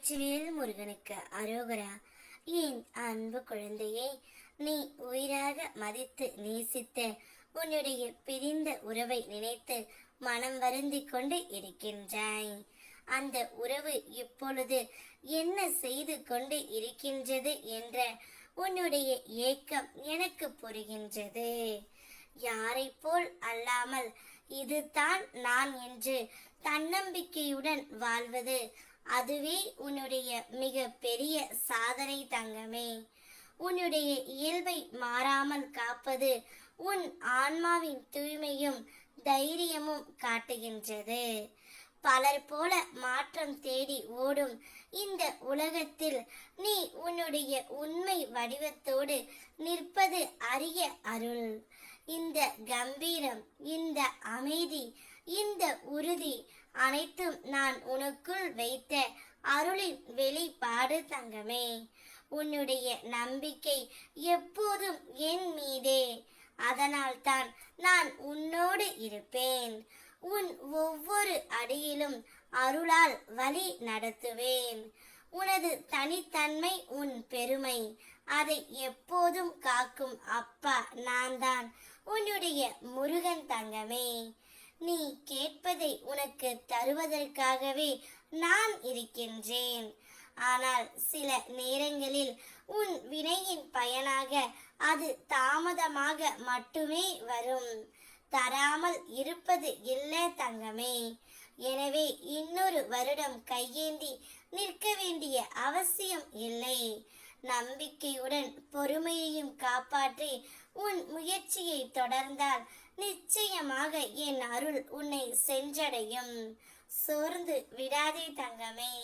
வெற்றிவேல் முருகனுக்கு அரோகரா. என் அன்பு குழந்தையே, நீ உயிராக மதித்து நேசித்த உன்னுடைய பிரிந்த உறவை நினைத்து மனம் வருந்தி கொண்டு இருக்கின்றாய். அந்த உறவு இப்பொழுது என்ன செய்து கொண்டு இருக்கின்றது என்ற உன்னுடைய ஏக்கம் எனக்கு புரிகின்றது. யாரை போல் அல்லாமல் இதுதான் நான் என்று தன்னம்பிக்கையுடன் வாழ்வது, அதுவே உன்னுடைய மிக பெரிய சாதனை தங்கமே. உன்னுடைய இயல்பை மாறாமல் காப்பது உன் ஆன்மாவின் தூய்மையும் தைரியமும் காட்டுகின்றது. பலர் போல மாற்றம் தேடி ஓடும் இந்த உலகத்தில் நீ உன்னுடைய உண்மை வடிவத்தோடு நிற்பது அரிய அருள். இந்த கம்பீரம், இந்த அமைதி, இந்த உறுதி அனைத்தும் நான் உனக்குள் வைத்த அருளின் வெளிப்பாடு தங்கமே. உன்னுடைய நம்பிக்கை எப்போதும் என் மீதே. அதனால்தான் நான் உன்னோடு இருப்பேன். உன் ஒவ்வொரு அடியிலும் அருளால் வழி நடத்துவேன். உனது தனித்தன்மை உன் பெருமை. அதை எப்போதும் காக்கும் அப்பா நான் தான், உன்னுடைய முருகன் தங்கமே. நீ கேட்பதை உனக்கு தருவதற்காகவே நான் இருக்கின்றேன். ஆனால் சில நேரங்களில் உன் வினையின் பயனாக அது தாமதமாக மட்டுமே வரும். தராமல் இருப்பது இல்லை தங்கமே. எனவே இன்னொரு வருடம் கையேந்தி நிற்க வேண்டிய அவசியம் இல்லை. நம்பிக்கையுடன் பொறுமையையும் காப்பாற்றி உன் முயற்சியை தொடர்ந்தால் நிச்சயமாக என் அருள் உன்னை சென்றடையும். சோர்ந்து விடாதே தங்கமே.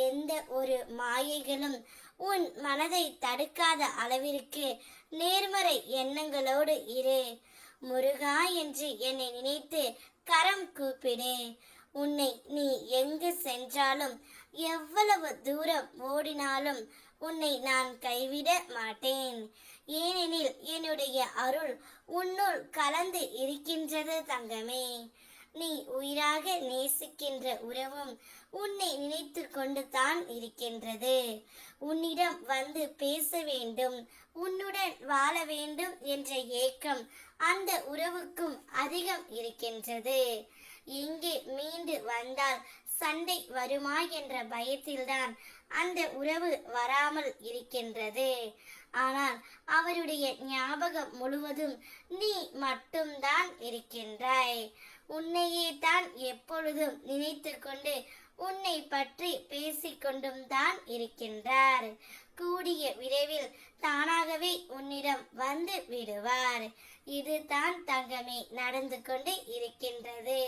எந்த ஒரு மாயைகளும் உன் மனதை தடுக்காத அளவிற்கு நேர்மறை எண்ணங்களோடு இரு. முருகா என்று என்னை நினைத்து கரம் கூப்பிடு. உன்னை நீ எங்கு சென்றாலும், எவ்வளவு தூரம் ஓடினாலும் உன்னை நான் கைவிட மாட்டேன். ஏனெனில் என்னுடைய அருள் உன்னுள் கலந்து இருக்கின்றது தங்கமே. நீ உயிராக நேசிக்கின்ற உறவும் உன்னை நினைத்து கொண்டு தான் இருக்கின்றது. உன்னிடம் வந்து பேச வேண்டும், உன்னுடன் வாழ வேண்டும் என்ற ஏக்கம் அந்த உறவுக்கும் அதிகம் இருக்கின்றது. எங்கே மீண்டு வந்தால் சண்டை வருமா என்ற பயத்தில்தான் அந்த உறவு வராமல் இருக்கின்றது. ஆனால் அவருடைய ஞாபகம் முழுவதும் நீ மட்டும்தான் இருக்கின்றாய். உன்னையே தான் எப்பொழுதும் நினைத்து கொண்டு உன்னை பற்றி பேசிக்கொண்டும் தான் இருக்கின்றார். கூடிய விரைவில் தானாகவே உன்னிடம் வந்து விடுவார். இதுதான் தங்கமே நடந்து கொண்டு இருக்கின்றது.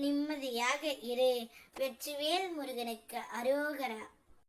நிம்மதியாக இரு. வெற்றிவேல் முருகனுக்கு அரோகரா.